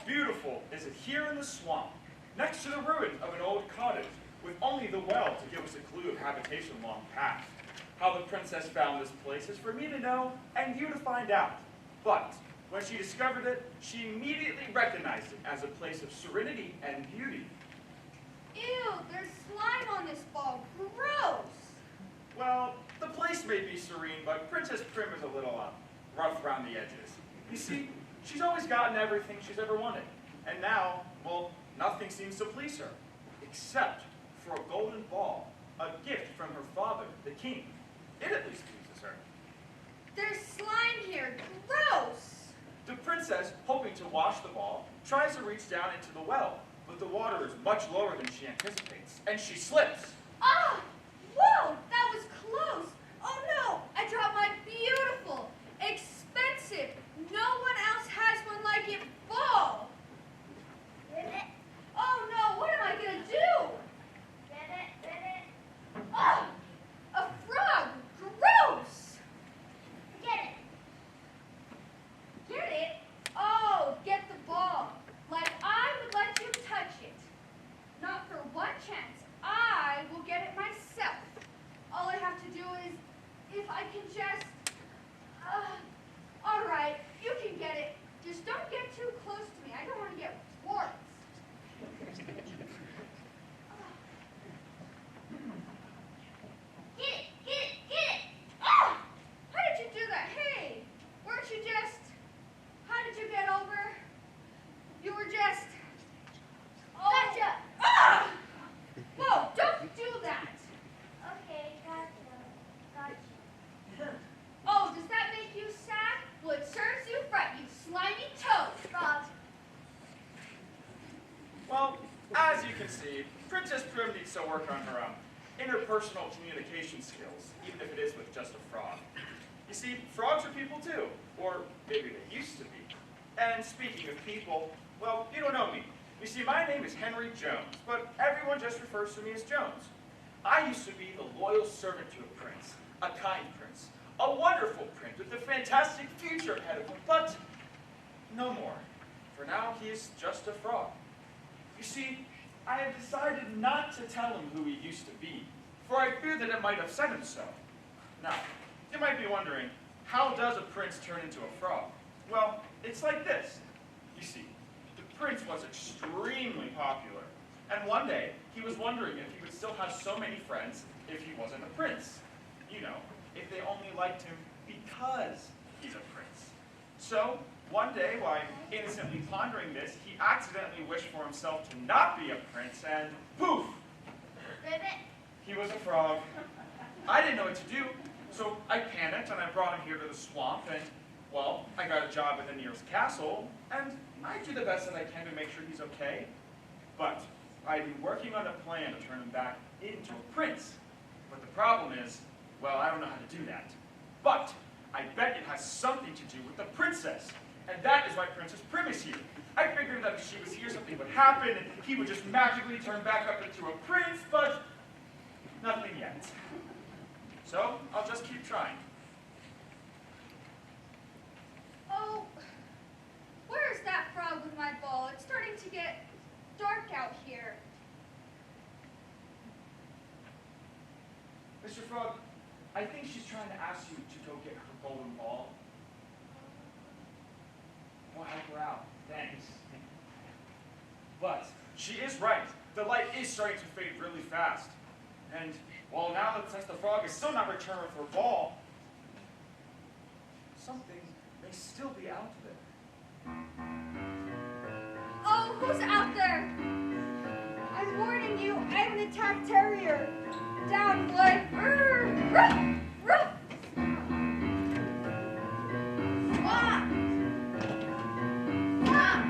Beautiful is it here in the swamp, next to the ruin of an old cottage, with only the well to give us a clue of habitation long past. How the princess found this place is for me to know and you to find out. But when she discovered it, she immediately recognized it as a place of serenity and beauty. Ew, there's slime on this ball. Gross! Well, the place may be serene, but Princess Prim is a little rough around the edges. You see, she's always gotten everything she's ever wanted. And now, well, nothing seems to please her, except for a golden ball, a gift from her father, the king. It at least pleases her. There's slime here. Gross! The princess, hoping to wash the ball, tries to reach down into the well, but the water is much lower than she anticipates, and she slips. Ah! Whoa! That was close! Oh no! I dropped my beautiful, expensive, no one else has one like it ball! Oh no! What am I gonna do? Ah! A frog! Gross! Get it! Get it? Oh, get the ball. Like I would let you touch it. Not for one chance. I will get it myself. All I have to do is, if I can just... all right, you can get it. Just don't get too close to me. I don't want to get warts. Get it! Get it! Get it! Ah! How did you do that? Hey, weren't you just... How did you get over? You were just... Oh. Gotcha! Ah! Whoa, don't do that! Okay, gotcha. Oh, does that make you sad? Well, it serves you right, you slimy toad. Frog. Well, as you can see, Princess Prim needs to work on her interpersonal communication skills, even if it is with just a frog. You see, frogs are people too, or maybe they used to be. And speaking of people, well, you don't know me. You see, my name is Henry Jones, but everyone just refers to me as Jones. I used to be the loyal servant to a prince, a kind prince, a wonderful prince with a fantastic future ahead of him, but no more. For now, he is just a frog. You see, I have decided not to tell him who he used to be, for I fear that it might upset him so. Now, you might be wondering, how does a prince turn into a frog? Well, it's like this. You see, the prince was extremely popular, and one day he was wondering if he would still have so many friends if he wasn't a prince. You know, if they only liked him because he's a prince. So, one day, while innocently pondering this, he accidentally wished for himself to not be a prince, and poof! Ribbit. He was a frog. I didn't know what to do, so I panicked and I brought him here to the swamp, and, well, I got a job at the nearest castle, and I do the best that I can to make sure he's okay. But I've been working on a plan to turn him back into a prince. But the problem is, well, I don't know how to do that. But I bet it has something to do with the princess. And that is why Princess Prim is here. I figured that if she was here, something would happen, and he would just magically turn back up into a prince, but nothing yet. So, I'll just keep trying. Oh, where's that frog with my ball? It's starting to get dark out here. Mr. Frog, I think she's trying to ask you to go get her golden ball. We'll help her out. Thanks. But she is right. The light is starting to fade really fast. And, well, now that since the frog is still not returned with her ball, something may still be out there. Oh, who's out there? I'm warning you, I'm an attack terrier. down, boy. Ruff, ruff. Swamp. Swamp.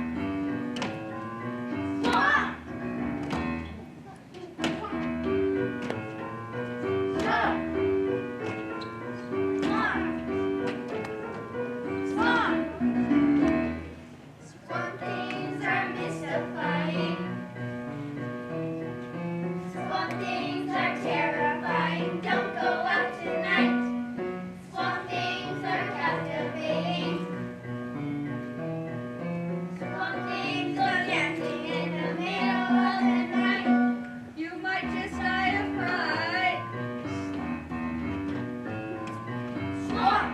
Swamp. Swamp things are mystifying. Swamp things are terrifying. Don't go out tonight. Swamp things are captivating. Swamp things go dancing in the middle of the night. You might just die of fright. Swamp.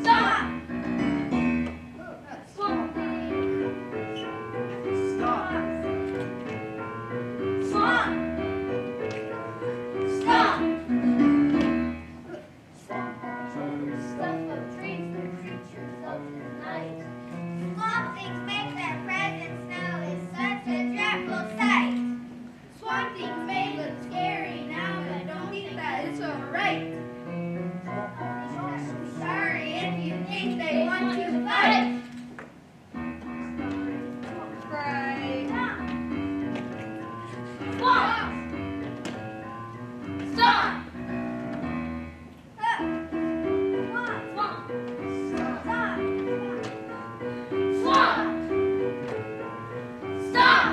Stop. Swamp things. Stop. Swamp. Stop. Swamp stuff of trees and creatures of the night. Swamp things make their presence now is such a dreadful sight. Swamp things may look scary now, but don't think that it's alright. Sorry if you think they want to fight. Right. Swamp. Stop. Swamp. Swamp. Stop. Swamp. Stop.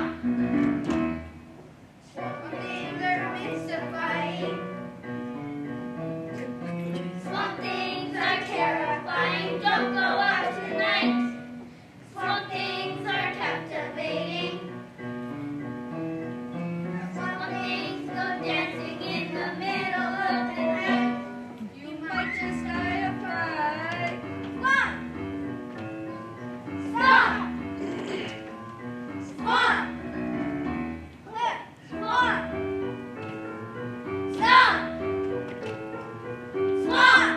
Swamp things are mystifying. Swamp things are terrifying. Don't go out tonight. Swamp things are captivating. Swamp things go dancing in the middle of the night. You might just die of fright. Swamp! Stop! Swamp! Swamp! Stop! Swamp!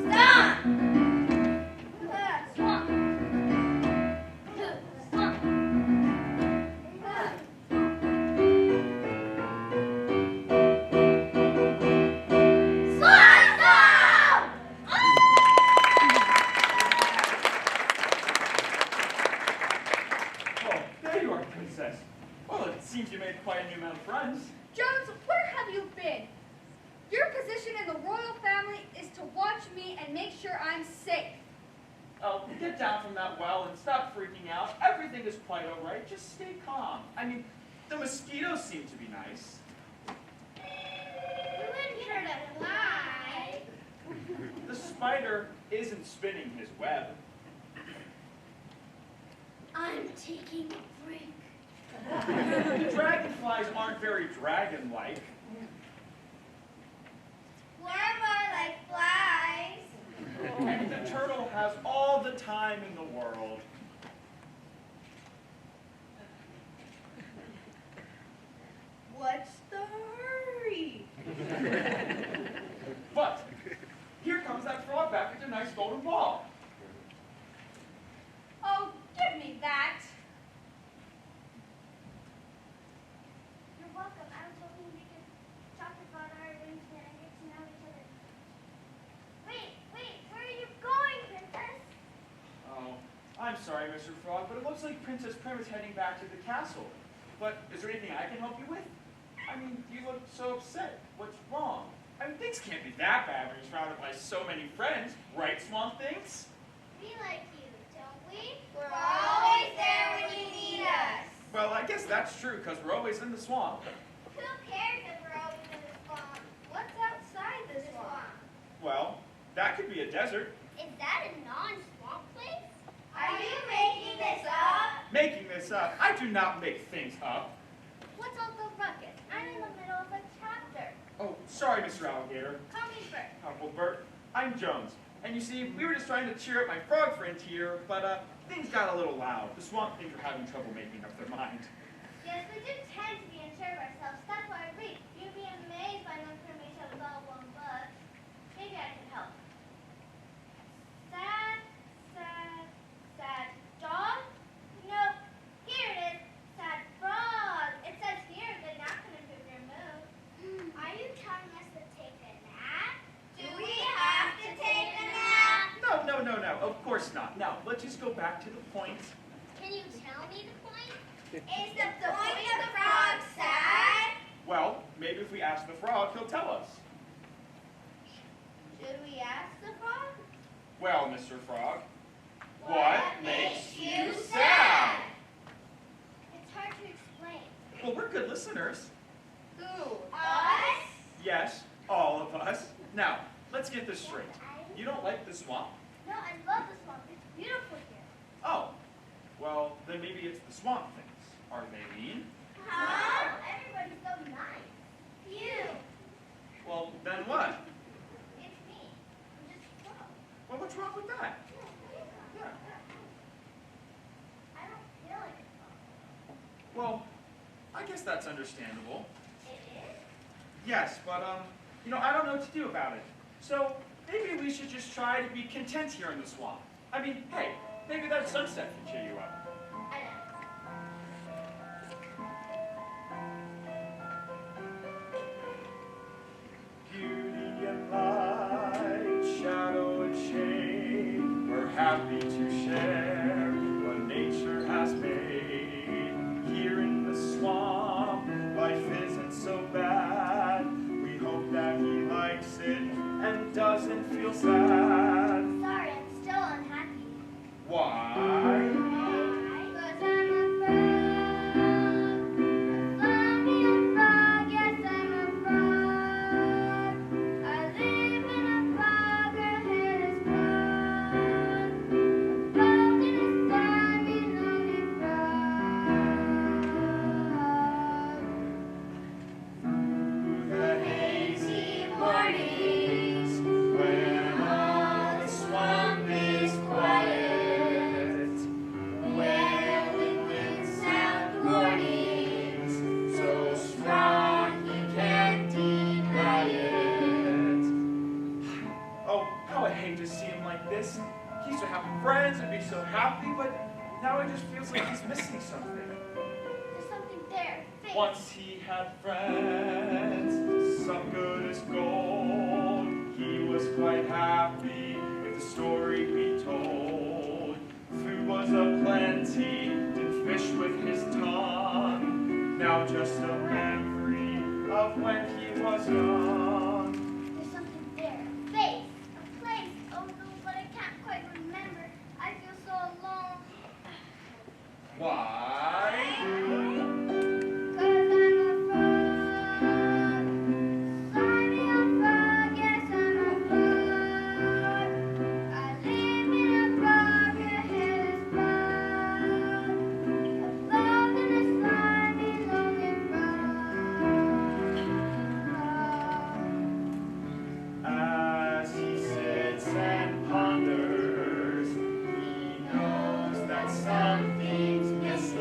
Stop! Swamp! Swamp! Stop! Oh, there you are, Princess. Well, it seems you made quite a new amount of friends. Jones, where have you been? Your position in the royal family is to watch me and make sure I'm safe. Oh, get down from that well and stop freaking out. Everything is quite all right. Just stay calm. I mean, the mosquitoes seem to be nice. You wouldn't hurt a fly. The spider isn't spinning his web. I'm taking a break. Dragonflies aren't very dragon-like. We're more like flies. And the turtle has all the time in the world. What's the hurry? But here comes that frog back with a nice golden ball. Oh, give me that. You're welcome. I was hoping we could talk about our arrangement and get to know each other. Wait, where are you going, Princess? Oh, I'm sorry, Mr. Frog, but it looks like Princess Prim is heading back to the castle. But is there anything I can help you with? I mean, you look so upset. What's wrong? I mean, things can't be that bad when you're surrounded by so many friends, right, Swamp Things? We like you, don't we? We're always there when you need us. Well, I guess that's true, because we're always in the swamp. Who cares if we're always in the swamp? What's outside the swamp? Well, that could be a desert. Is that a non-swamp place? Are you making this up? Making this up. I do not make things up. What's all the ruckus? I'm in the middle of a chapter. Oh, sorry, Mr. Alligator. Call me Bert. Huckleberg. I'm Jones. And you see, we were just trying to cheer up my frog friend here, but things got a little loud. The swamp things are having trouble making up their mind. Yes, we do tend to be unsure of ourselves. That's why I read. You'd be amazed by the information of all one book. Maybe I can help. Sad, sad, sad dog? Nope. Here it is. Sad frog. It says here, good enough. let's just go back to the point. Can you tell me the point? Is the point of the frog sad? Well, maybe if we ask the frog, he'll tell us. Should we ask the frog? Well, Mr. Frog, What makes you sad? It's hard to explain. well, we're good listeners. Who? Us? Yes, all of us. Now, let's get this straight. You don't like the swamp? No, I love the swamp. It's beautiful here. Oh, well, then maybe it's the swamp things. Are they mean? Huh? Everybody's so nice. You. Well, then what? It's me. I'm just a frog. Well, what's wrong with that? Yeah. I don't feel like a frog. Well, I guess that's understandable. It is? Yes, but, I don't know what to do about it. So, maybe we should just try to be content here in the swamp. I mean, hey, maybe that sunset can cheer you up. I know. Beauty and light, shadow and shade, we're happy to share what nature has made. Here in the swamp, life isn't so bad. We hope that he likes it and doesn't feel sad. Sorry, I'm still unhappy. Why? Because I'm a frog. Fly me a frog, yes I'm a frog. I live in a frog, her head is broad. A frog in a slimy, lonely frog. Through the hazy mornings, when all the swamp is quiet, wailing winds sound warnings, so strong he can't deny it. Oh, how I hate to see him like this. He used to have friends and be so happy, but now it just feels like he's missing something. There's something there. Face. Once he had friends, some good as gold. He was quite happy if the story be told. Food was aplenty, did fish with his tongue. Now just a memory of when he was young. There's something there. Face. A place. Oh no, but I can't quite remember. I feel so alone. Why? 'Cause I'm a frog. Slimy a frog, yes I'm a frog. I live in a frog, her head is broad. A frog in a slimy, lonely frog. As he sits and ponders, he knows that something's missing.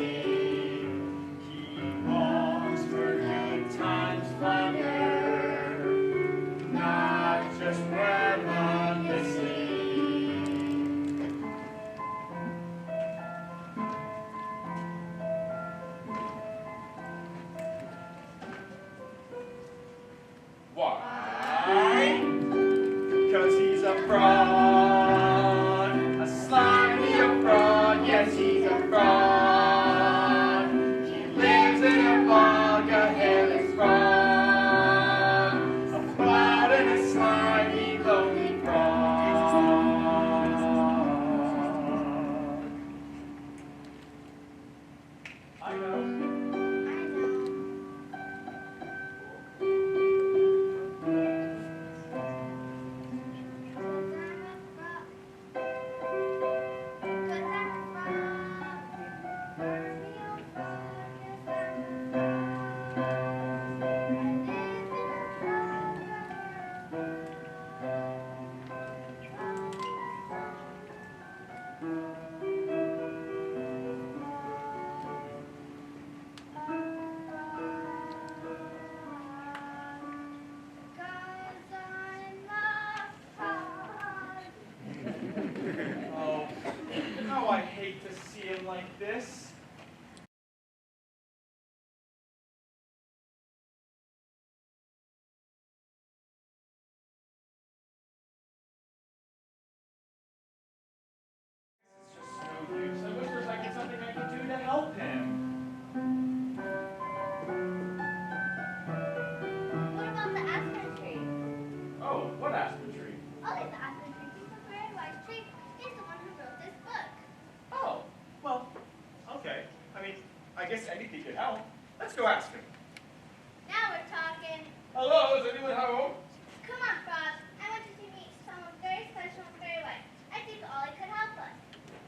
Hello, is anyone home? Come on, Frog. I want you to meet someone very special and very wise. I think Ollie could help us.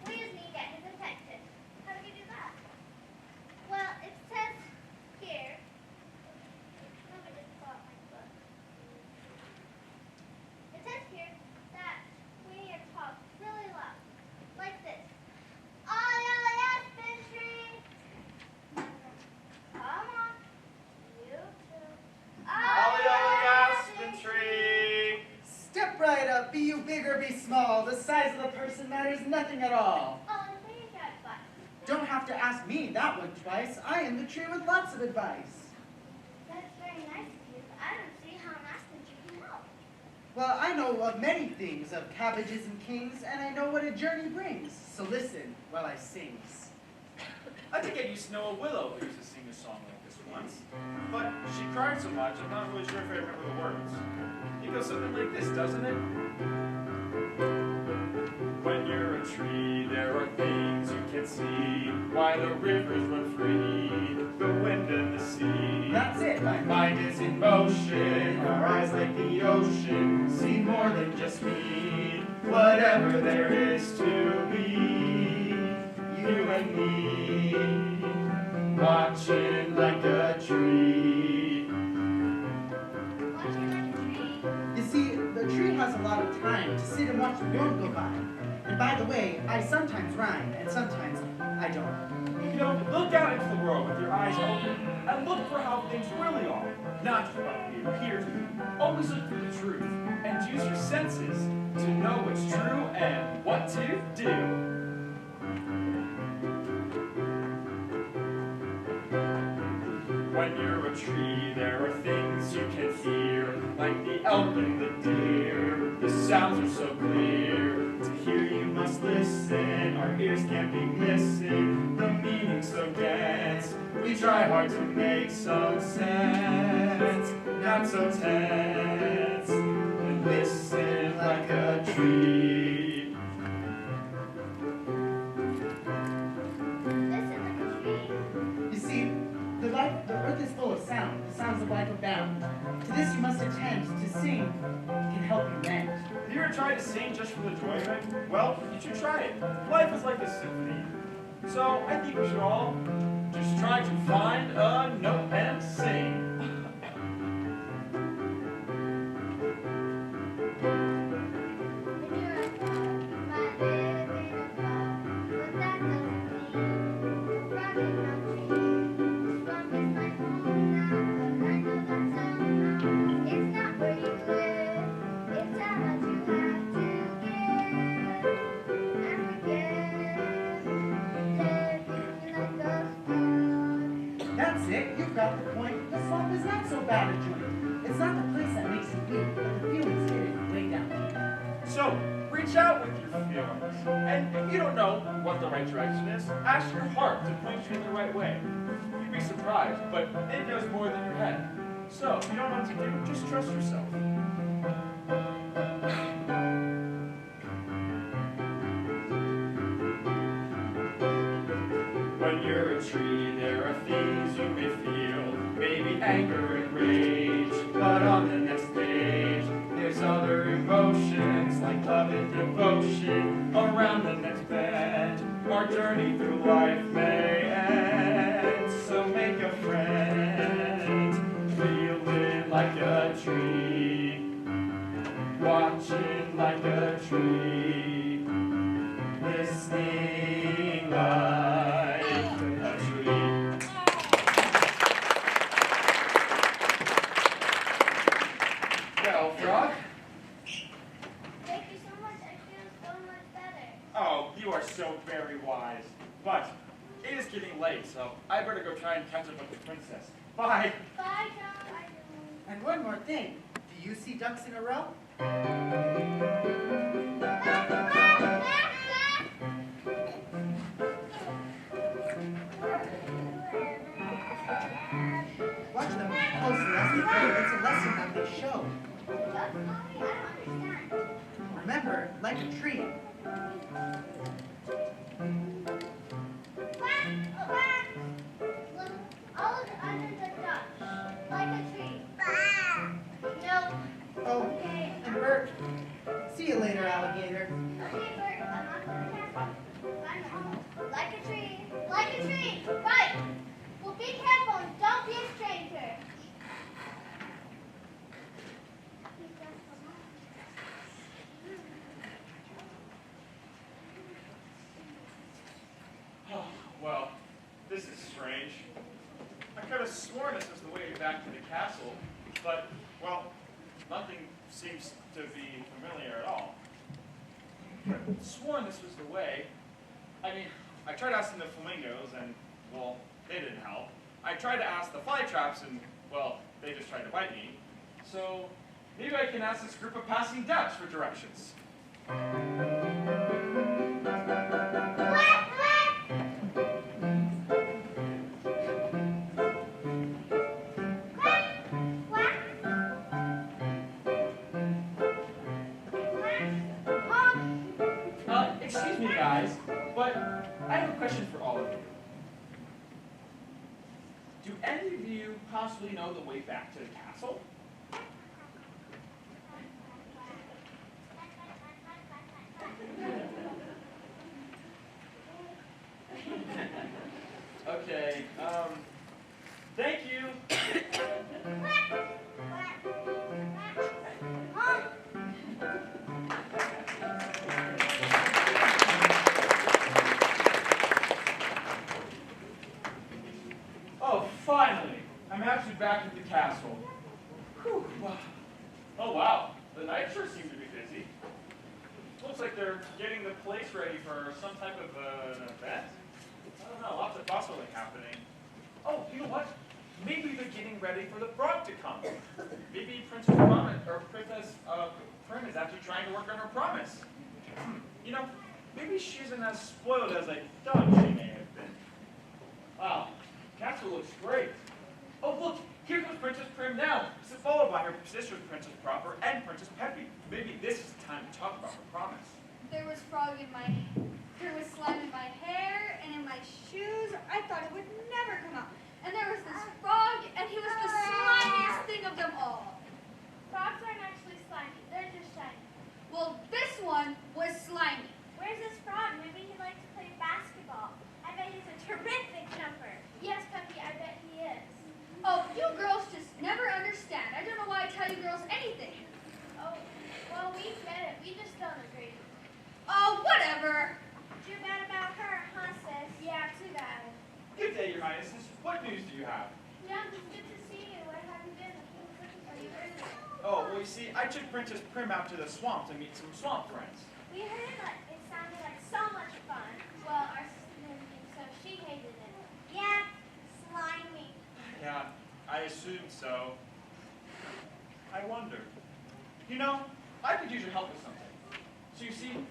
We just need to get his attention. How do we do that? Well, it says here. Let me just pull out my book. It says here that we need to talk really loud, like this. Ollie, Ollie, aspen tree. Come on. You too. Ollie, ollie, aspen tree. Step right up, be you big or be small. The size of the person matters nothing at all. Ollie, please get advice. Don't have to ask me that one twice. I am the tree with lots of advice. That's very nice of you, but I don't see how an aspen tree can help. Well, I know of many things, of cabbages and kings, and I know what a journey brings. So listen while I sing. I think I used to know a willow who used to sing a song like this once. But she cried so much, I'm not really sure if I remember the words. It goes something like this, doesn't it? When you're a tree, there are things you can see. Why the rivers run free, the wind and the sea. That's it. My mind is in motion, our eyes like the ocean, see more than just me. Whatever there is to be, you and me, watching like a tree. Watching like a tree. You see, the tree has a lot of time to sit and watch the world go by. And by the way, I sometimes rhyme, and sometimes I don't. You know, look out into the world with your eyes open and look for how things really are, not just what they appear to be. Always look for the truth and use your senses to know what's true and what to do. When you're a tree, there are things you can hear, like the elk and the deer. The sounds are so clear. To hear you must listen. Our ears can't be missing. The meaning's so dense. We try hard to make some sense. Not so tense. And listen like a tree. Listen like a tree. You see, the earth is full of sound. The sounds of life abound. To this you must attend. To sing can help you mend. Have you ever tried to sing just for the joy of it? Well, you should try it. Life is like a symphony. So I think we should all just try to find a note and sing. When you're a frog, you might live in a frog, but that doesn't mean a frog is not tree. This frog is my home now, but I know that somehow it's not where you live. It's how much you have to give and forgive. Living like a frog. That's it. You've got the point. The swamp is not so bad a joint. It's not the place that makes you weak, but the feelings hidden way down deep. So, reach out with your feelings. And if you don't know what the right direction is, ask your heart to point you in the right way. You'd be surprised, but it knows more than your head. So, if you don't know what to do, just trust yourself. When you're a tree, there are things you may feel, maybe anger and rage. But on the next page, there's other emotions like love and devotion. Around the next bend, our journey through life may end. So make a friend, feeling like a tree, watching like a tree, listening like a tree. Well, Frog. Thank you so much. I feel so much better. Oh, you are so very wise. But it is getting late, so I better go try and catch up with the princess. Bye. Bye, John. And one more thing. Do you see ducks in a row? Watch them closely as they go. It's a lesson that they show. I don't understand. Remember, like a tree. Look, all of the under the duck, like a tree. back to the castle, but, well, nothing seems to be familiar at all. I sworn this was the way. I mean, I tried asking the flamingos, and, well, they didn't help. I tried to ask the flytraps, and, well, they just tried to bite me. So, maybe I can ask this group of passing ducks for directions. Excuse me, guys, but I have a question for all of you. Do any of you possibly know the way back to the castle? Okay, thank you. Oh, finally! I'm actually back at the castle. Whew. Oh, wow. The night sure seems to be busy. Looks like they're getting the place ready for some type of an event. I don't know, lots of bustling happening. Oh, you know what? Maybe they're getting ready for the frog to come. Maybe Princess Prim is actually trying to work on her promise. You know, maybe she isn't as spoiled as I thought she may have been. Wow, castle looks great. Oh, look, here comes Princess Prim now, followed by her sisters, Princess Proper and Princess Peppy. Maybe this is the time to talk about her promise. There was slime in my hair and in my shoes. I thought it would never come out. And there was this frog, and he was the slimiest thing of them all. Frogs aren't actually slimy. They're just shiny. Well, this one was slimy. Where's this frog? Maybe he likes to play basketball. I bet he's a terrific jumper. Yes, Peppy, I bet he is. Oh, you girls just never understand. I don't know why I tell you girls anything. Oh, well, we get it. We just don't agree. Oh, whatever. Too bad about her, huh, sis? Yeah, too bad. Good day, Your Highnesses. What news do you have? Young, it's good to see you. Where have you been? I came looking for you earlier. Oh, well, you see, I took Princess Prim out to the swamp to meet some swamp friends. We heard it sounded like so much fun. Well, our sister didn't think so. She hated it. Yeah, slimy. Yeah, I assumed so. I wonder. You know, I could use your help with something. So you see,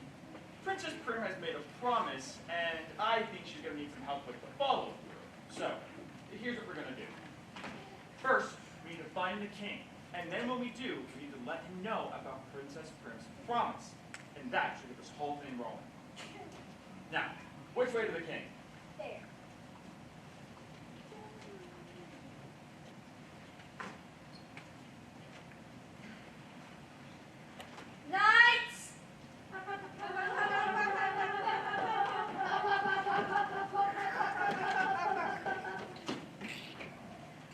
Princess Prim has made a promise, and I think she's going to need some help with the follow-through. So, here's what we're going to do. First, we need to find the king. And then when we do, we need to let him know about Princess Prim's promise. And that should get this whole thing rolling. Now, which way to the king? There. Knights!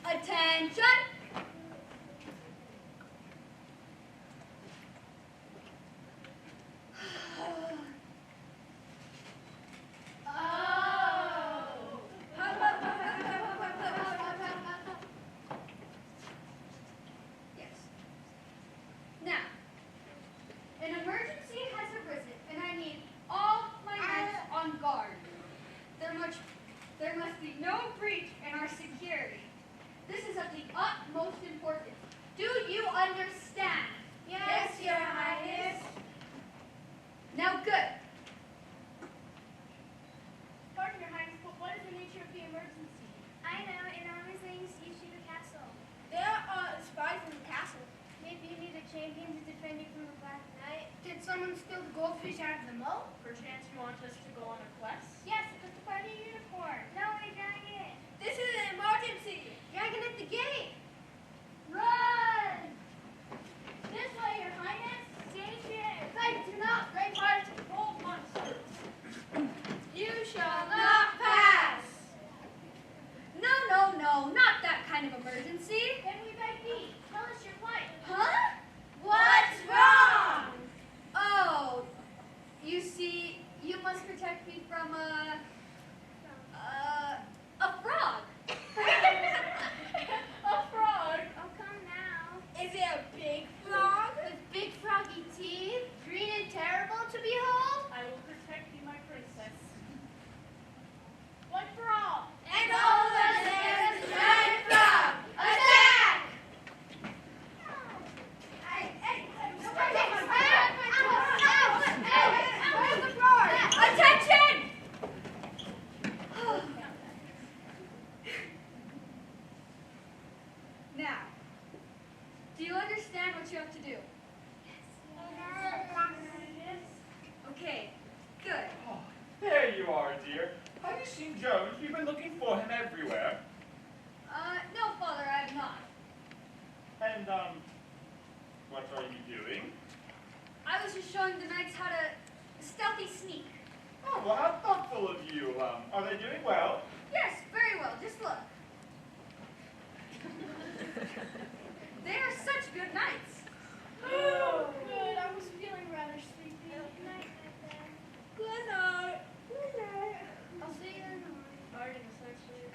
Attention! Yes. Now, an emergency has arisen, and I need all my knights on guard. There must be no breach in our security. This is of the utmost importance. Do you understand? Yes, Your Highness. Now, good. Pardon, Your Highness, but what is the nature of the emergency? I know, an army is laying siege to the castle. There are spies in the castle. Maybe you need a champion to defend you from the Black Knight. Did someone steal the goldfish out of the moat? Perchance you want us to go on a quest? Yes, but the party uniform. No, we're dragging it. This is an emergency. Dragging at the gate. Run! This way, Your Highness. Danger! Fight do not break hearts of old monsters. You shall not pass. No, no, no, not that kind of emergency. Then we beg thee. Tell us your plight. Huh? What's wrong? Oh, you see, you must protect me from a frog. A frog. do. Okay, good. Oh, there you are, dear. Have you seen Jones? We've been looking for him everywhere. No, Father, I have not. And, what are you doing? I was just showing the knights how to stealthy sneak. Oh, well, how thoughtful of you. Are they doing well? Yes, very well. Just look. They are such good knights. Oh, good. I was feeling rather sleepy. Good night, Good night. Good night. I'll see you in the morning. Already essentially,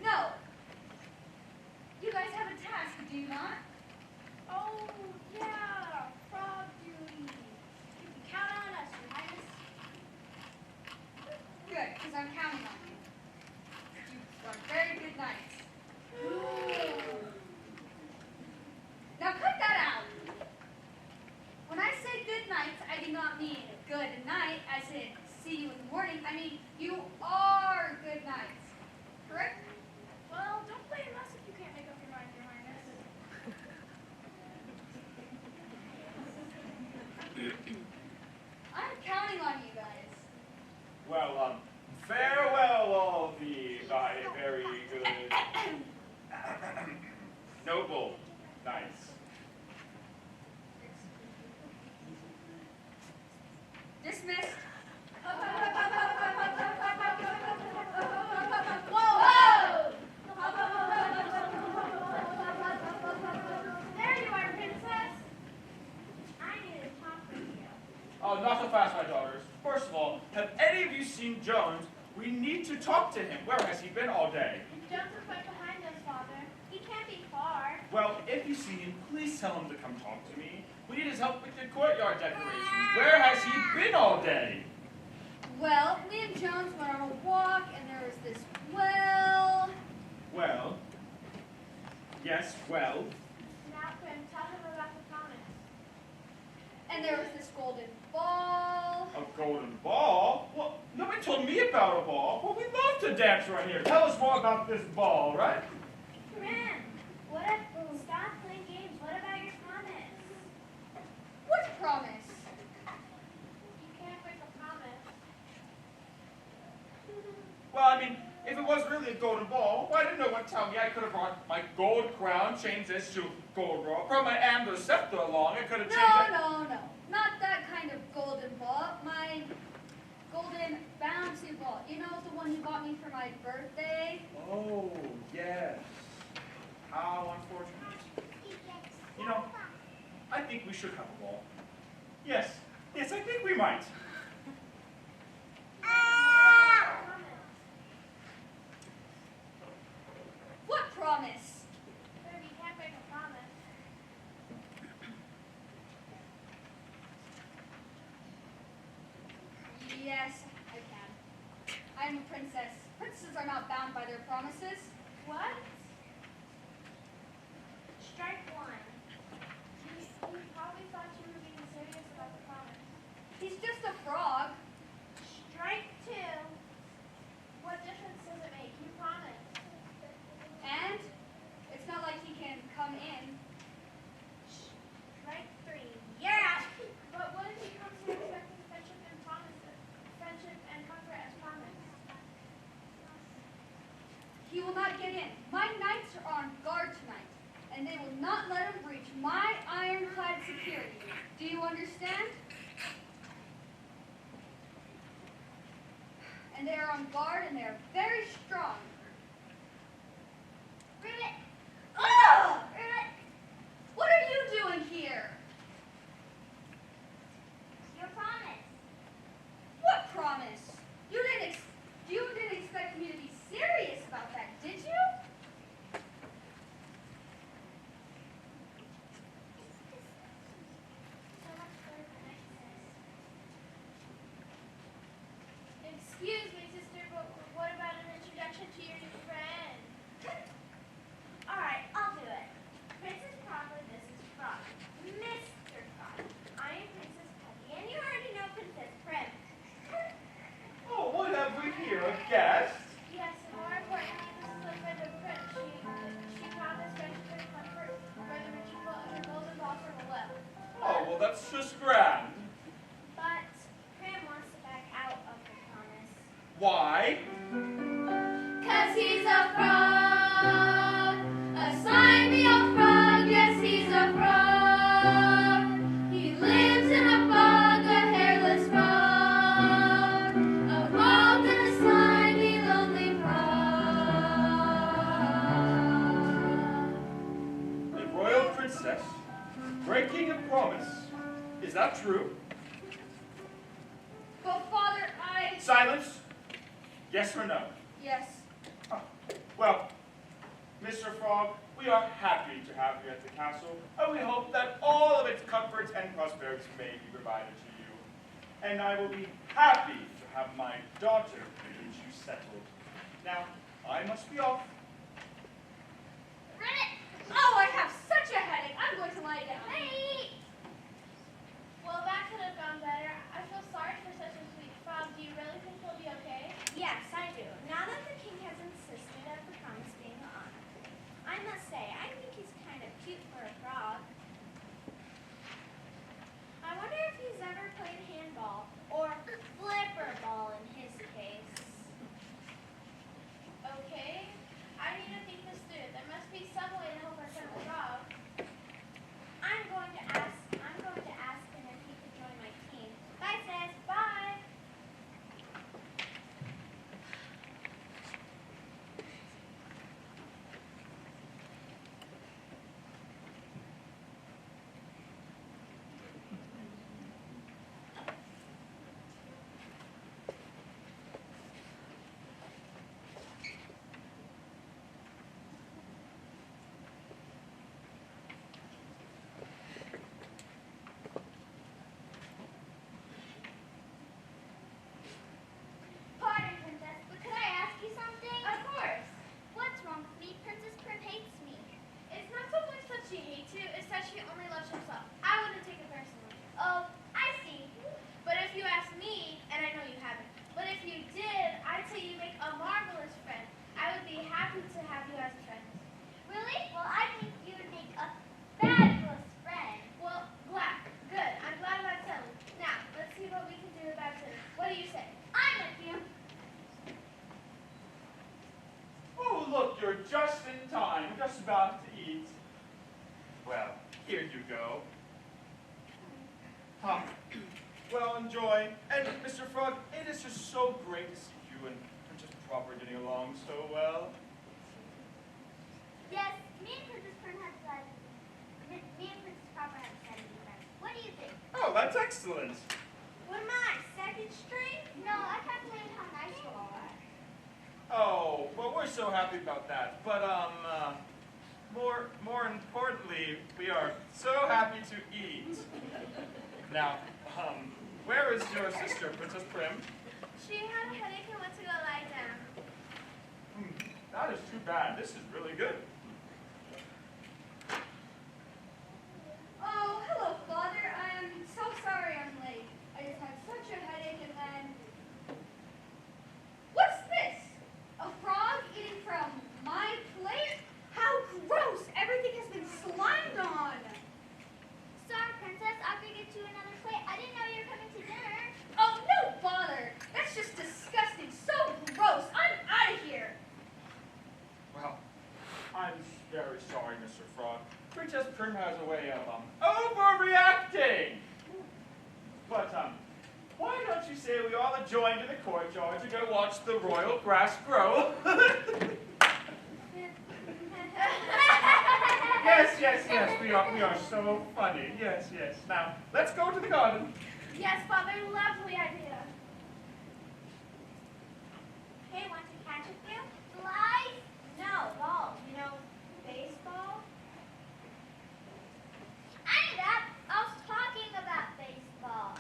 No. You guys have a task, do you not? Oh, yeah. Frog duty. You can count on us, Your Highness. Good, because I'm counting on you. You are very good knights. Now cut that out. When I say good nights, I do not mean good night, as in see you in the morning. I mean you are good nights. Correct? Well, don't blame us if you can't make up your mind, Your Highness. I'm counting on you guys. Well, farewell, all the very good, noble knights. Dismissed. Whoa! There you are, Princess. I need to talk with you. Oh, not so fast, my daughters. First of all, have any of you seen Jones? We need to talk to him. Where has he been all day? Jones is right behind us, Father. He can't be far. Well, if you see him, please tell him to come talk to me. We need his help with the courtyard decorations. Where has he been all day? Well, me and Jones went on a walk, and there was this well. Well. Yes, well. Now, Prim, tell him about the promise. And there was this golden ball. A golden ball? Well, nobody told me about a ball. Well, we love to dance right here. Tell us more about this ball, right? Prim, stop playing games. What about your promise? What promise? You can't break a promise. Well, I mean, if it was really a golden ball, why didn't no one tell me I could have brought my gold crown, changed this to gold roll, brought my amber scepter along, I could have changed it. No. Not that kind of golden ball. My golden bouncy ball. You know, the one you bought me for my birthday? Oh, yes. How unfortunate. You know, I think we should have a ball. Yes, I think we might. What promise? Prim, you can't break a promise. Yes, I can. I'm a princess. Princesses are not bound by their promises. What? Strike one. He probably thought you were being serious about the promise. He's just a frog. Strike two. What difference does it make? You promised. And it's not like he can come in. Strike three. Yeah! But what if he comes here expecting friendship and promises? Friendship and comfort as promised. He will not get in. My knights are on guard tonight, and they will not let him breach my ironclad security. Do you understand? And they are on guard, and they are very strong. Ribbit! Oh! Ribbit! What are you doing here? Your promise. What promise? You didn't expect me to be serious about that, did you? So much for the niceness. Excuse me, sister, but what about an introduction to your Well, that's just grand. But Prim wants to back out of the promise. Why? 'Cause he's a frog, a slimy old frog, yes, he's a frog. He lives in a bog, a hairless frog, evolved in a slimy, lonely frog. A royal princess breaking a promise. Is that true? But Father, Silence. Yes or no? Yes. Well, Mr. Frog, we are happy to have you at the castle, and we hope that all of its comforts and prosperities may be provided to you. And I will be happy to have my daughter get you settled. Now, I must be off. Ribbit! Oh, I have such a headache. I'm going to lie down. Wait! Well, that could have gone better. I feel sorry for such a sweet frog. Do you really think he'll be okay? Yes, I do. Now that the king has insisted of the promise being honored. I must say, I think he's kind of cute for a frog. I wonder if he's ever played handball, or flipper ball in his case. Okay. I need to think this through. There must be some way to help our friend the frog. I'm going to ask him if he could join my team. Bye, sis. Bye. Pardon, Princess, but could I ask you something? Of course. What's wrong with me? Princess Prim hates me. It's not so much that she hates you, it's that she only loves herself. I wouldn't take it personally. Oh, I see. But if you ask me, and I know you haven't, but if you did, I'd say you make a marvelous friend. I would be happy to have you as a friend. Really? Well, I think you would make a fabulous friend. Well, glad. Good. I'm glad that's settled. Now, let's see what we can do about dinner. What do you say? I'm with you. Oh, look, you're just in time. Just about to eat. Well, here you go. Well, enjoy. And, Mr. Frog, it is just so great to see you and Princess Proper getting along so well. Yes, me and Princess Prim have decided. Me and Princess Proper have decided to be friends. What do you think? Oh, that's excellent. What am I, second string? No, I calculated how nice you all are. Oh, well, we're so happy about that. But, more importantly, we are so happy to eat. Now, where is your sister, Princess Prim? She had a headache and went to go lie down. That is too bad. This is really good. Oh, hello, Father. I'm so sorry I'm late. I just had such a headache and then... What's this? A frog eating from my plate? How gross! Everything has been slimed on. Sorry, Princess. I'll go get you another plate. I didn't know you were coming to dinner. Oh, no, Father. That's just disgusting. So gross. I'm out of here. Well, I'm very sorry, Mr. Frog. Princess Prim has a way of, overreacting. But, why don't you say we all join to the courtyard to go watch the royal grass grow? Yes, we are so funny. Yes. Now, let's go to the garden. Yes, Father, lovely idea. Hey, want to catch a few? Flies? No, balls. You know, baseball? I knew that. I was talking about baseball.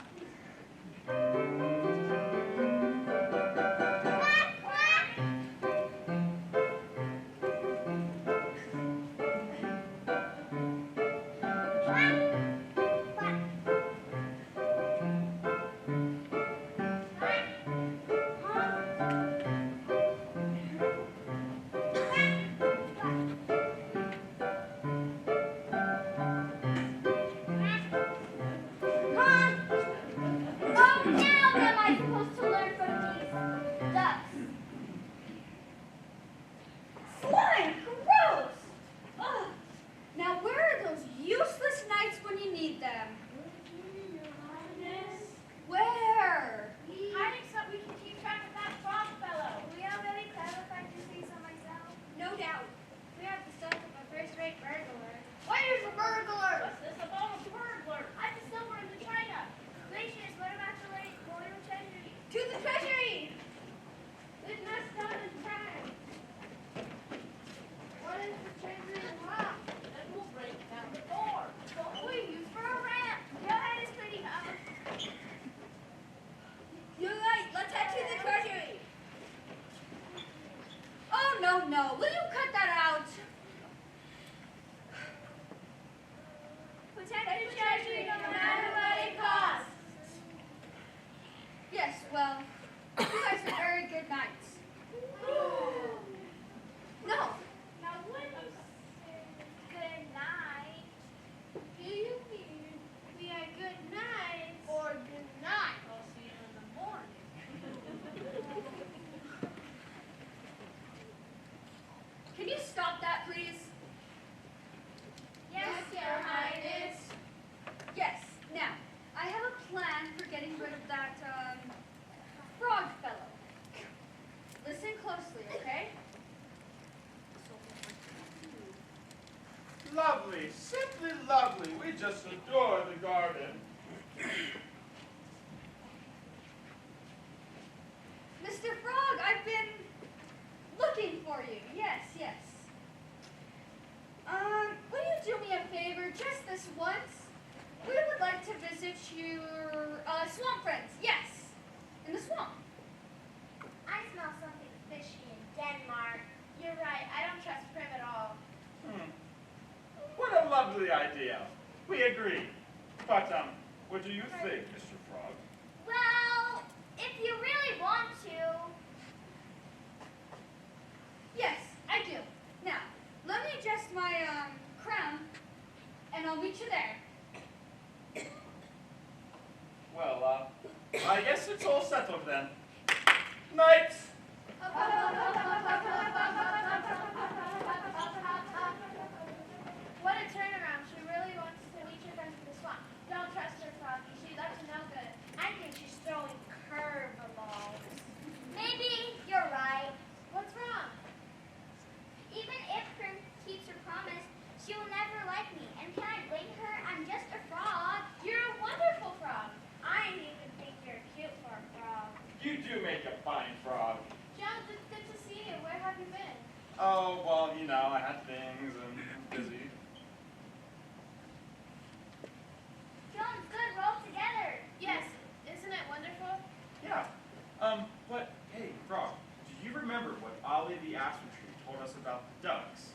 Quack, quack. Quack, quack. will you cut that out? Protect the treasury no matter what it costs. Yes, well, you guys are very good knights. No, Now when you say good night, do you mean we are good nights or good night? I'll see you in the morning. can you stop that, please? Yes, Your Highness. Yes, now, I have a plan for getting rid of that, frog fellow. Listen closely, okay? Lovely, simply lovely. We just adore the garden. Mr. Frog, I've been looking for you. Yes, yes. Will you do me a favor, just this once? We would like to visit your, swamp friends. Yes, in the swamp. I smell something fishy in Denmark. You're right, I don't trust Prim at all. What a lovely idea. We agree. But, what do you think, Mr. Frog? Well, if you really want to. Yes, I do. Now, let me adjust my, crown, and I'll meet you there. Well, I guess it's all settled then. Night! What a turnaround. She really wants to meet your friends in the swamp. Don't trust her, Froggy. She's up to no good. I think she's throwing curveballs. Maybe you're right. What's wrong? Even if Prim keeps her promise, she will never like me. And can I blame her? I'm just a frog. You're a wonderful frog. I even think you're cute for a frog. You do make a fine frog. John, it's good to see you. Where have you been? Oh, well, you know, I had things and busy. Jones, good, we're all together. Yes. Isn't it wonderful? Yeah. But, hey, Frog, do you remember what Ollie the Aspen Tree told us about the ducks?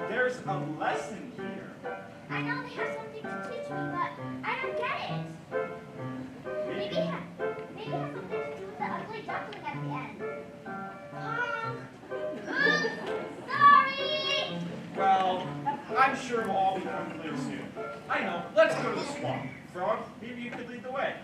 There's a lesson here. I know they have something to teach me, but I don't get it. Maybe it has something to do with the ugly duckling at the end. Sorry! Well, I'm sure it'll all become clear soon. I know. Let's go to the swamp. Frog, maybe you could lead the way.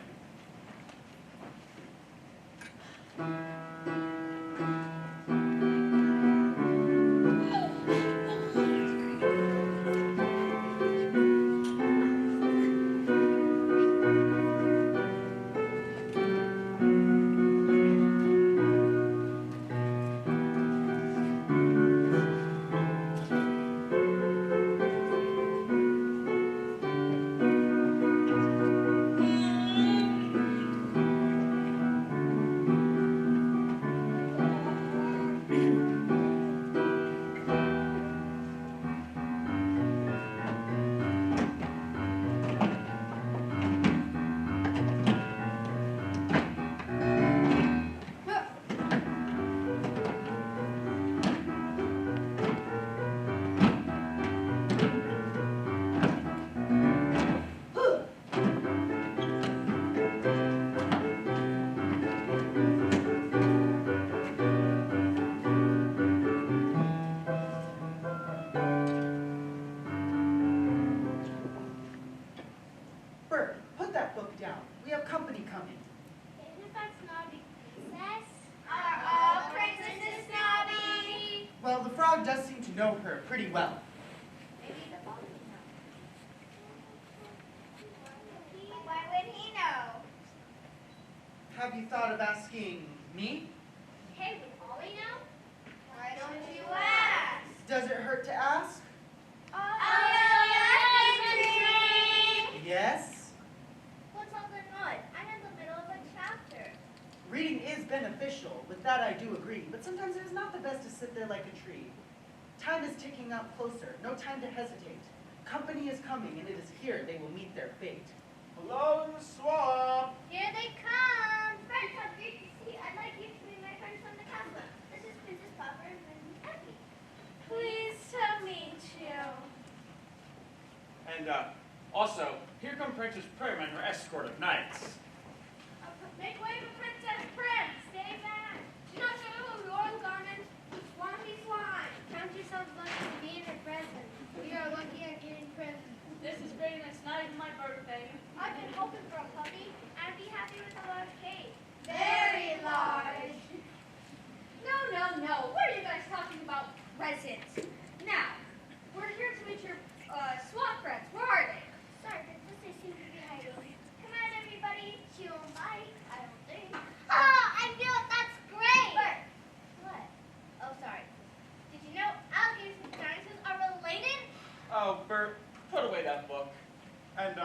Bert, put that book down. We have company coming. Isn't that snobby princess? Are all princesses snobby? Well, the frog does seem to know her pretty well. Maybe the body Why would he know? Have you thought of asking me? Hey, would Ollie know? Why don't you ask? Does it hurt to ask? Yes? What's all going on? I'm in the middle of a chapter. Reading is beneficial. With that I do agree. But sometimes it is not the best to sit there like a tree. Time is ticking up closer. No time to hesitate. Company is coming, and it is here they will meet their fate. Hello in the swamp. Here they come! Friends, how great to see you. I'd like you to be my friends from the castle. This is Princess Popper and Princess Peppy. Pleased to meet you. And also, here come Princess Prim and her escort of knights. Make way for Princess Prim. Stay back. Do not show her royal garment with swampy slime. Count yourselves lucky to be in her presence. We are lucky at getting presents. This is great and it's not even my birthday. I've been hoping for a puppy. I'd be happy with a large cake. Very large. No, no, no. What are you guys talking about presents? Now, we're here to meet your swamp friends. Where are they? Sorry, Princess, they seem to be hiding. Come on, everybody. She won't bite, I don't think. Oh, I knew it. That's great. But, what? Oh, sorry. Did you know alligators and dinosaurs are related? Oh, Bert, put away that book. And,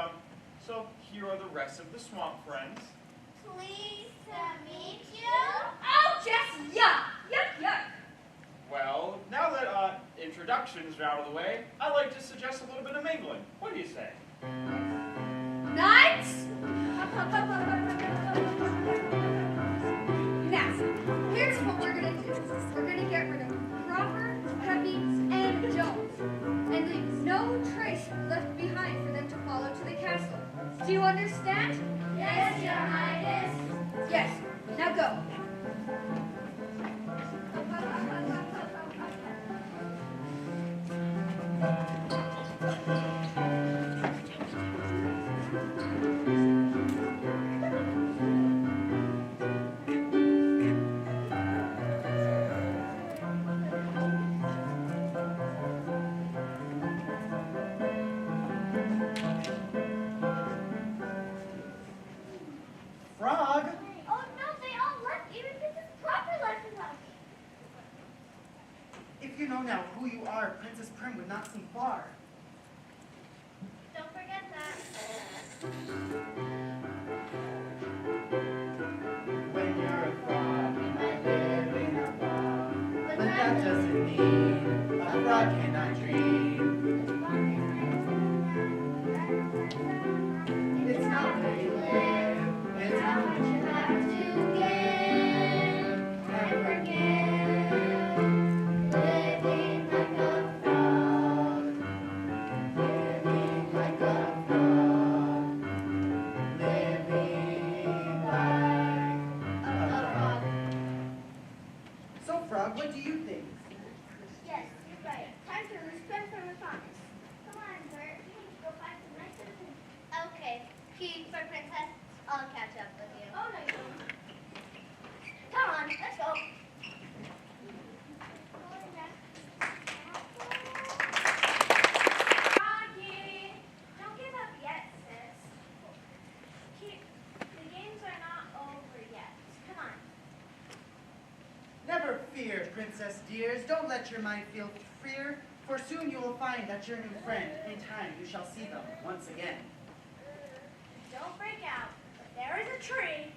so here are the rest of the swamp friends. Pleased to meet you. Oh, just yuck. Yuck, yuck. Well, now that, introductions are out of the way, I'd like to suggest a little bit of mingling. What do you say? Knights! Now, here's what we're gonna do. We're gonna get rid of Cropper, Peppy, and Jones, and leave no trace left behind for them to follow to the castle. Do you understand? Yes, Your Highness. Yes. Now go. Frog! Oh no, they all left. Even Princess Proper left without me. If you know now who you are, Princess Prim would not seem far. Don't forget that. When you're a frog, you might live in a bog. But that doesn't mean a frog cannot dream. It's not where you live, it's how much you have to give and forgive. Living like a frog, living like a frog, living like a frog. So, Frog, what do you think? Yes, you're right. Time to respect for response. Come on, Bert. We need to go find some nice food. Okay. Keep for Princess. I'll catch up with you. Oh, no, you won't. Come on, let's go. Rocky, don't give up yet, sis. The games are not over yet. Come on. Never fear, princess dears. Don't let your mind feel fear, for soon you will find that your new friend. In time you shall see them once again. Don't break out, but there is a tree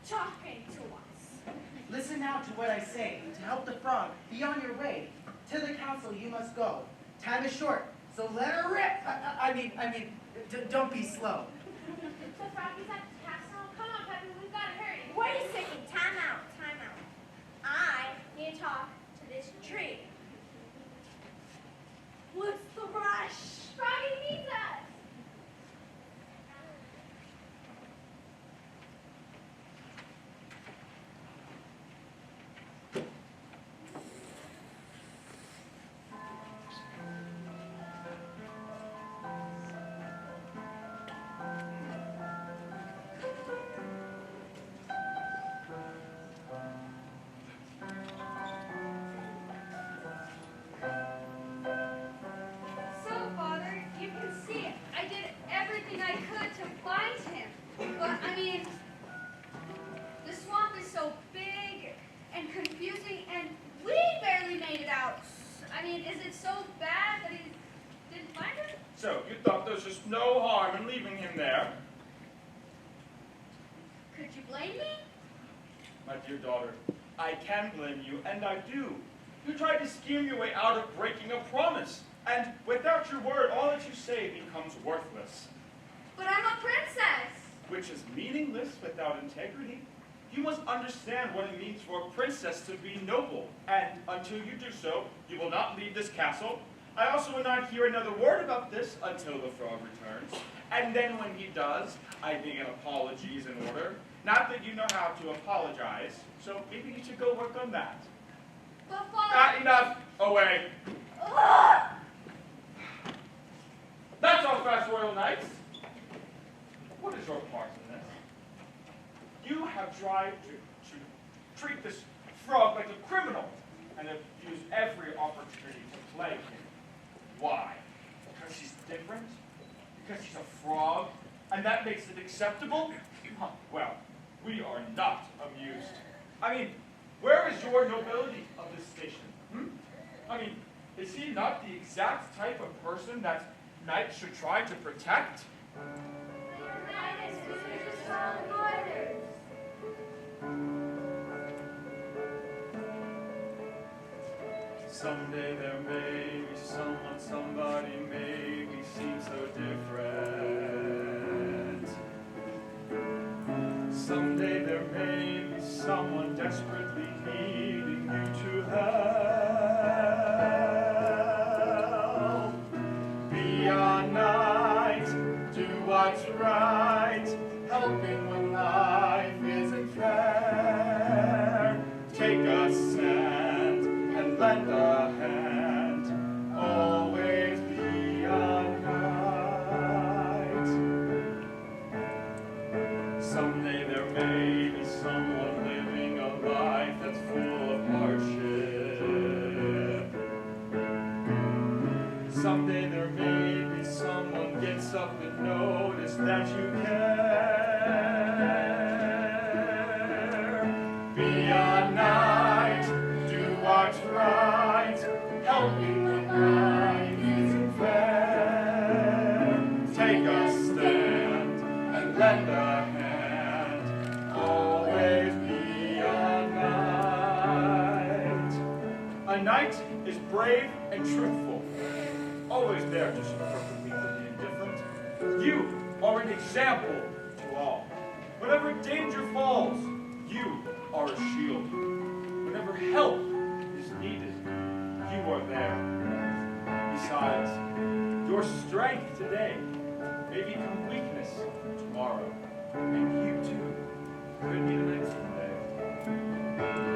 talking to us. Listen now to what I say. To help the frog, be on your way. To the castle you must go. Time is short, so let her rip. Don't be slow. So Froggy's at the castle. Come on, Peppy, we've got to hurry. Wait a second. Time out. Time out. I need to talk to this tree. What's the rush? Froggy needs us. So, Father, you can see I did everything I could to find him. But, I mean, the swamp is so big and confusing, and we barely made it out. I mean, is it so bad that he didn't find him? So, you thought there was just no harm in leaving him there? Could you blame me? My dear daughter, I can blame you, and I do. You tried to scheme your way out of breaking a promise. And without your word, all that you say becomes worthless. But I'm a princess. Which is meaningless without integrity. You must understand what it means for a princess to be noble. And until you do so, you will not leave this castle. I also will not hear another word about this until the frog returns. And then when he does, I think an apology is in order. Not that you know how to apologize, so maybe you should go work on that. But Father... Not enough! Away! Ugh! That's all, fast royal knights! What is your part in this? You have tried to treat this frog like a criminal and have used every opportunity to play him. Why? Because he's different? Because he's a frog? And that makes it acceptable? Huh, well, we are not amused. I mean, where is your nobility of this station? I mean, is he not the exact type of person that knights should try to protect? Someday there may be someone, somebody maybe seems so different. Someday there may be someone desperately needing you to help. Be a knight, do what's right, helping when life isn't fair. Take a stand and lend a hand, always be a knight. Someday there may be someone living a life that's full of hardship. Someday there may be someone gets up and notice that you care. Be a knight, do what's right, helping when life isn't fair. Take a stand and lend a hand, always be a knight. A knight is brave and truthful, always there to support the weak and the indifferent. You are an example to all. Whenever danger falls, you are a shield. Whenever help is needed, you are there. Besides, your strength today may become weakness tomorrow, and you too could need a knight someday.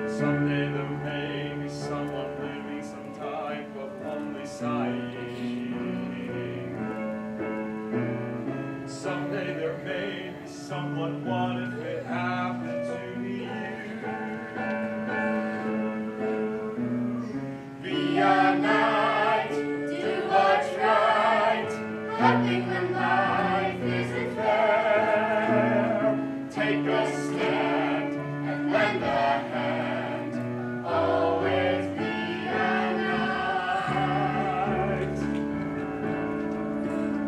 Someday there may be someone living some type of lonely sighing. Someday there may be someone, what if it happened to you? Be a knight, do what's right, helping when life isn't fair. Take a stand and lend a hand, always be a knight.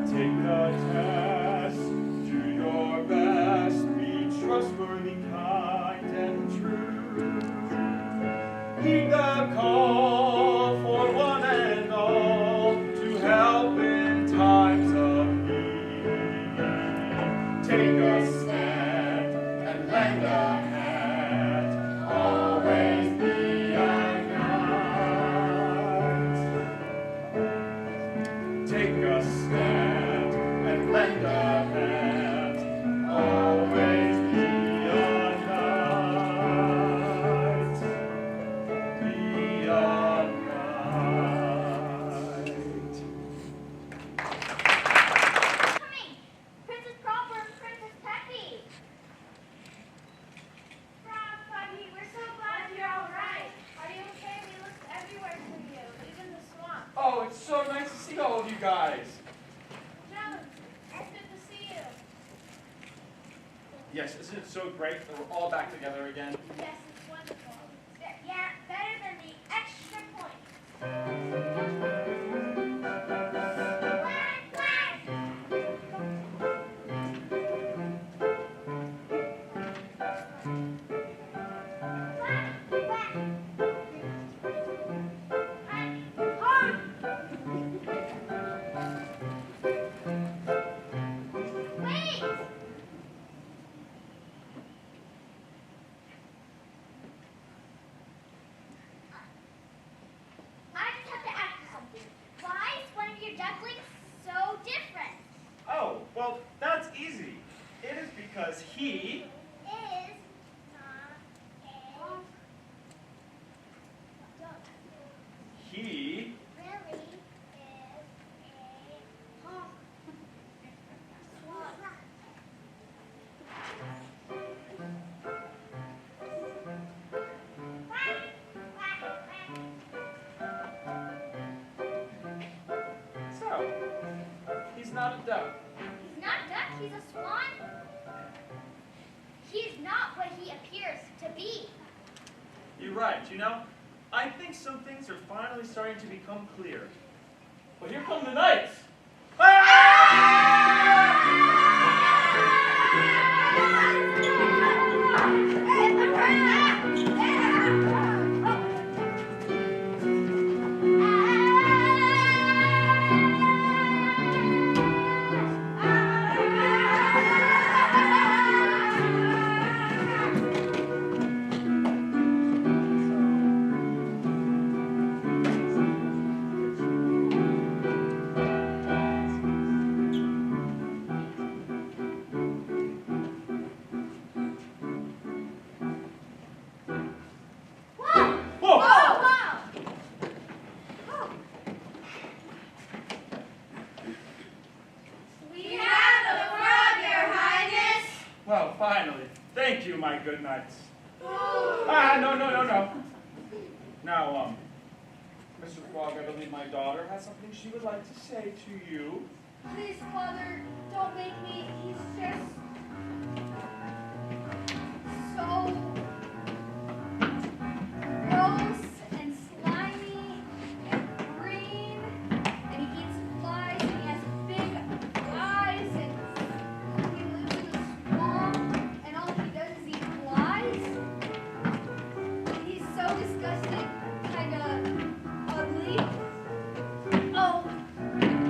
Take the test, do your best, be trustworthy, kind, and true. Heed the call for one and all to help in times of need. Take a stand and lend a hand, always be a knight. Take a stand and lend a hand, always be a knight. Be a knight. Coming! Princess Proper and Princess Peppy! Frog Puggy, we're so glad you're all right. Are you okay? We looked everywhere for you, even the swamp. Oh, it's so nice to see all of you guys. Jones, it's good to see you. Yes, isn't it so great that we're all back together again? Yes, it's wonderful. Yeah, better than the extra points. Quack, quack! Quack, quack! because he Is not a he really is a hawk. Swan. so he's not a duck. He's not a duck, he's a swan. He's not what he appears to be. You're right. You know, I think some things are finally starting to become clear. But here come the knights. Well, finally. Thank you, my good knights. No. Now, Mr. Frog, I believe my daughter has something she would like to say to you. Please, Father, don't make me. He's just so gross and slimy and green, and he eats flies, and he has big eyes, and he lives in a swamp, and all he does is eat flies. And he's so disgusting, kind of ugly. Oh,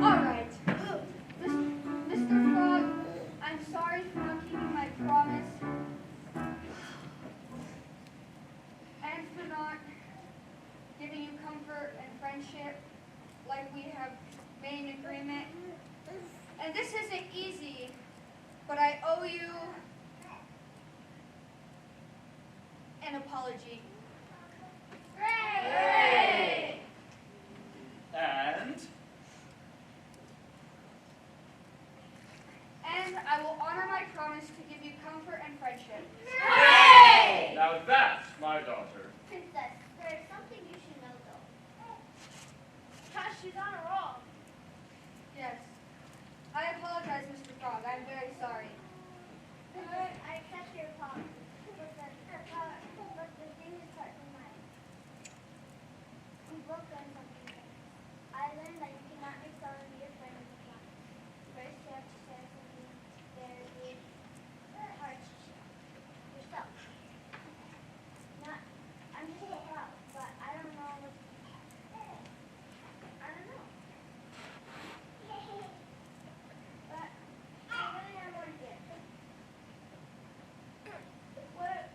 all right. Mr. Frog, I'm sorry for not keeping my promise. And for not giving you comfort and friendship like we have made an agreement. And this isn't easy, but I owe you an apology. Hooray! And I will honor my promise to give you comfort and friendship. Hooray! Now that's my daughter. Princess, there is something you should know though. Gosh, she's on a roll. Yes. I apologize, Mr. Frog. I'm very sorry. Princess, I accept your apology. But the thing is part of mine. We both learned something. I learned that you cannot make someone be your friend with a plan. First, you have to share something very hard to share. Yourself. Not, I'm just so proud, but I don't know what. I don't know. But I really have one gift. What?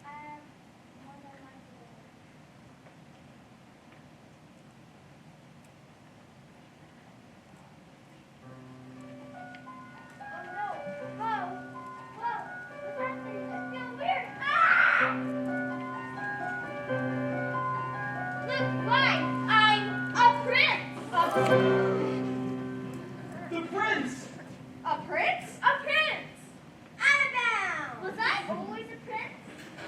I have more than one gift. Oh no! Whoa! Whoa! What's happening? I feel weird. Ah! Look, why? I'm a prince. The prince! A prince? A prince. Annabelle. Was I always a prince?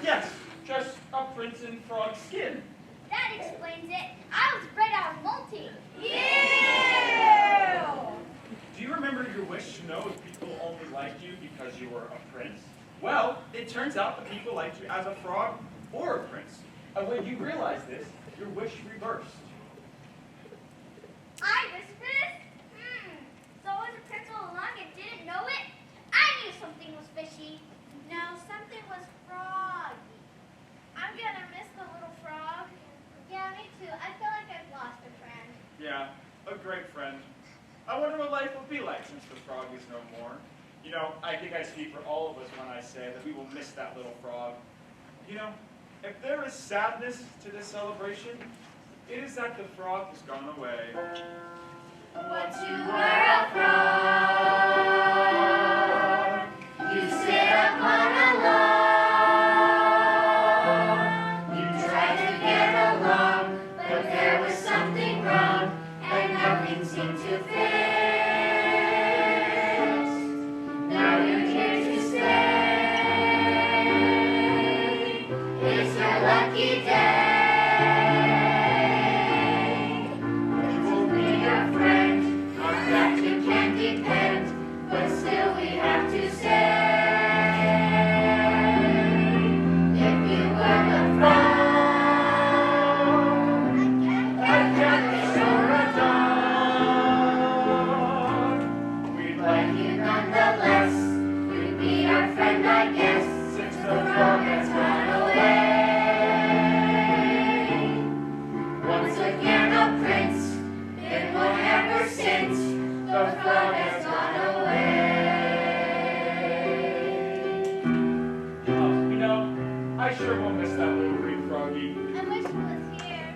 Yes, just a prince in frog skin. That explains it. I was bred out of molting. Do you remember your wish to know if people only liked you because you were a prince? Well, it turns out that people liked you as a frog or a prince. And when you realized this, your wish reversed. I was this? So I was a prince all along and didn't know it? I knew something was fishy. No, something was froggy. I'm gonna miss the little frog. Yeah, me too. I feel like I've lost a friend. Yeah, a great friend. I wonder what life will be like since the frog is no more. You know, I think I speak for all of us when I say that we will miss that little frog. You know, if there is sadness to this celebration, it is that the frog has gone away. Once you were a frog, you sit upon a log. You tried to get along, but there was something wrong, and nothing seemed to fit. Now you're here to stay. It's your lucky day. I sure won't miss that little green froggy. I wish he was here,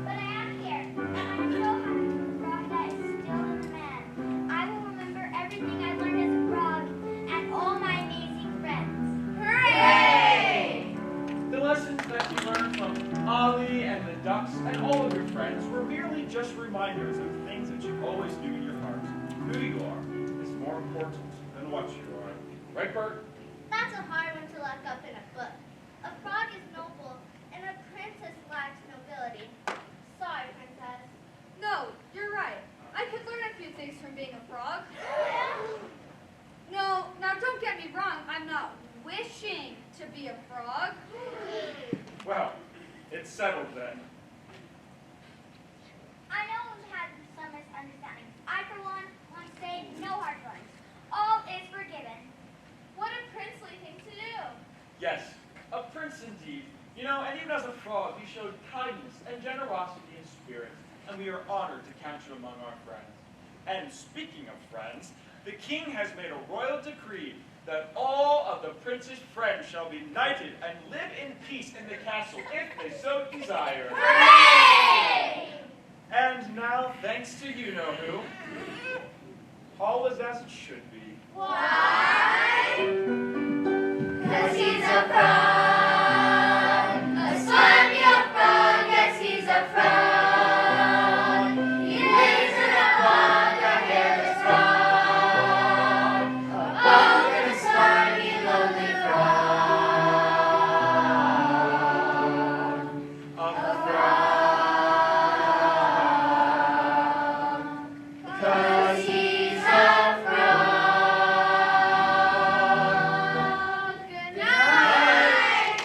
but I am here, and I'm so happy for the frog that is still in the man. I will remember everything I learned as a frog and all my amazing friends. Hooray! The lessons that you learned from Ollie and the ducks and all of your friends were merely just reminders of things that you always knew in your heart. Who you are is more important than what you are. Right, Bert? That's a hard one to look up in a book. A frog is noble, and a princess lacks nobility. Sorry, princess. No, you're right. I could learn a few things from being a frog. No, now don't get me wrong. I'm not wishing to be a frog. Well, it's settled then. I know we had some misunderstandings. I, for one, want to say no hard feelings. All is forgiven. What a princely thing to do. Yes, a prince indeed. You know, and even as a frog, you showed kindness and generosity in spirit, and we are honored to count you among our friends. And speaking of friends, the king has made a royal decree that all of the prince's friends shall be knighted and live in peace in the castle if they so desire. Hooray! And now, thanks to you-know-who, all is as it should be. Why? 'Cause he's a frog, a slimy old frog, yes he's a frog. He lives in a bog, a hairless frog, a bog and a slimy lonely frog. A frog. 'Cause he's a frog. Good night.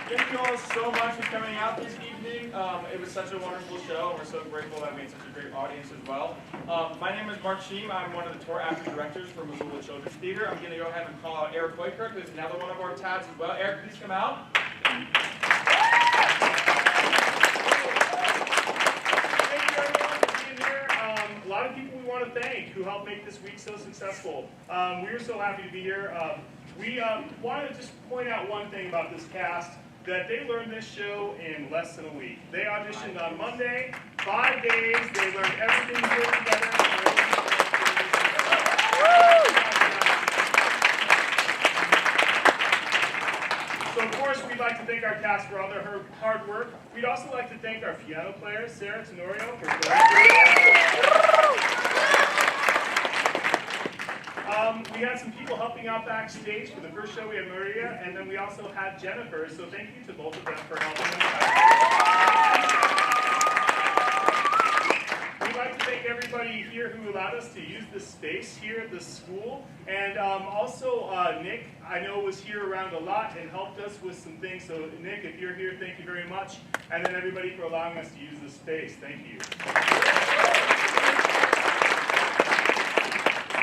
Thank you all so much for coming out this evening. It was such a wonderful show, and we're so grateful that we had such a great audience as well. My name is Mark Sheem. I'm one of the tour actor directors for Missoula Children's Theater. I'm going to go ahead and call out Eric Hoykirk, who's another one of our tabs as well. Eric, please come out. Thank you everyone for being here. A lot of people we want to thank who helped make this week so successful. We were so happy to be here. We wanted to just point out one thing about this cast, that they learned this show in less than a week. They auditioned on Monday, 5 days, they learned everything put together. So of course, we'd like to thank our cast for all their hard work. We'd also like to thank our piano player, Sarah Tenorio, for we had some people helping out backstage. For the first show, we had Maria, and then we also had Jennifer, so thank you to both of them for helping us out. We'd like to thank thank everybody here who allowed us to use this space here at the school. And also Nick, I know was here around a lot and helped us with some things. So Nick, if you're here, thank you very much. And then everybody for allowing us to use this space. Thank you.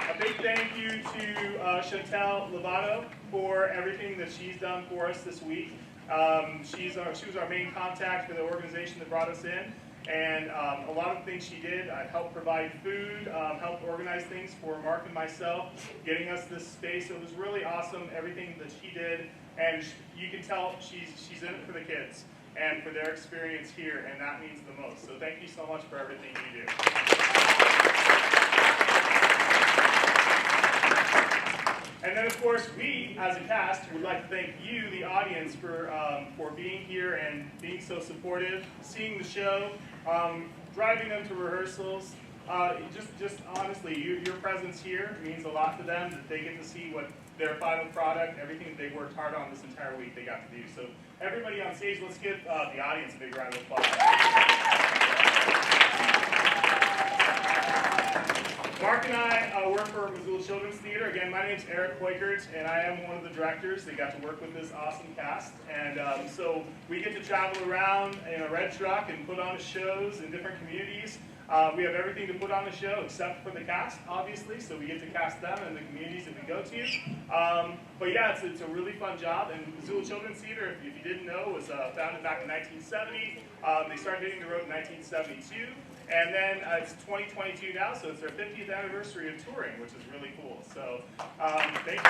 A big thank you to Chantel Lovato for everything that she's done for us this week. She was our main contact for the organization that brought us in. And a lot of things she did, helped provide food, helped organize things for Mark and myself, getting us this space. It was really awesome, everything that she did. And you can tell she's in it for the kids and for their experience here, and that means the most. So thank you so much for everything you do. And then, of course, we, as a cast, would like to thank you, the audience, for being here and being so supportive, seeing the show, driving them to rehearsals. Just honestly, your presence here means a lot to them, that they get to see what their final product, everything that they worked hard on this entire week, they got to do. So everybody on stage, let's give the audience a big round of applause. Mark and I work for Missoula Children's Theater. Again, my name's Eric Hoykert, and I am one of the directors that got to work with this awesome cast. And so we get to travel around in a red truck and put on shows in different communities. We have everything to put on the show except for the cast, obviously, so we get to cast them in the communities that we go to. But yeah, it's a really fun job. And Missoula Children's Theater, if you didn't know, was founded back in 1970. They started hitting the road in 1972. And then it's 2022 now, so it's their 50th anniversary of touring, which is really cool. So thank you.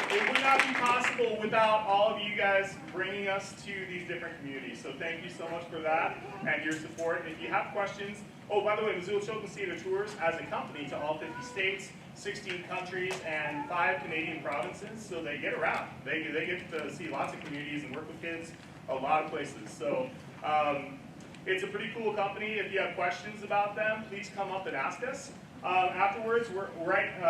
It would not be possible without all of you guys bringing us to these different communities. So thank you so much for that and your support. If you have questions, oh, by the way, Missoula Children's Theater tours as a company to all 50 states, 16 countries, and 5 Canadian provinces. So they get around. They get to see lots of communities and work with kids a lot of places. So it's a pretty cool company. If you have questions about them, please come up and ask us. Afterwards,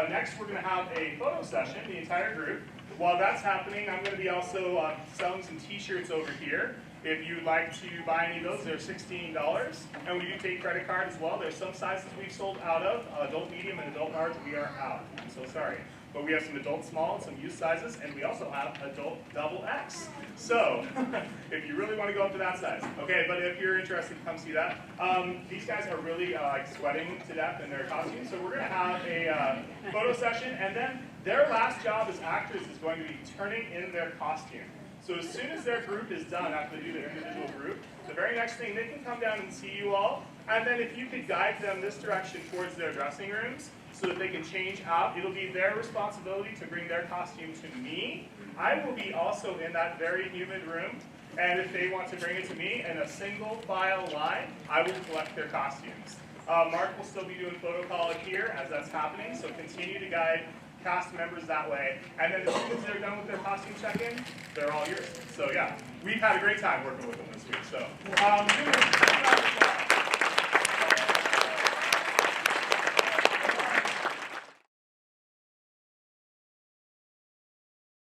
next we're going to have a photo session, the entire group. While that's happening, I'm going to be also selling some t-shirts over here. If you'd like to buy any of those, they're $16. And we do take credit card as well. There's some sizes we've sold out of. Adult medium and adult large, we are out. I'm so sorry. But we have some adult small and some youth sizes, and we also have adult double X. So, if you really want to go up to that size. Okay, but if you're interested, come see that. These guys are really sweating to death in their costumes, so we're going to have a photo session, and then their last job as actors is going to be turning in their costume. So as soon as their group is done, after they do their individual group, the very next thing, they can come down and see you all, and then if you could guide them this direction towards their dressing rooms, so that they can change out. It'll be their responsibility to bring their costume to me. I will be also in that very humid room, and if they want to bring it to me in a single file line, I will collect their costumes. Mark will still be doing photo call here as that's happening, so continue to guide cast members that way. And then as soon as they're done with their costume check-in, they're all yours. So yeah, we've had a great time working with them this week. So.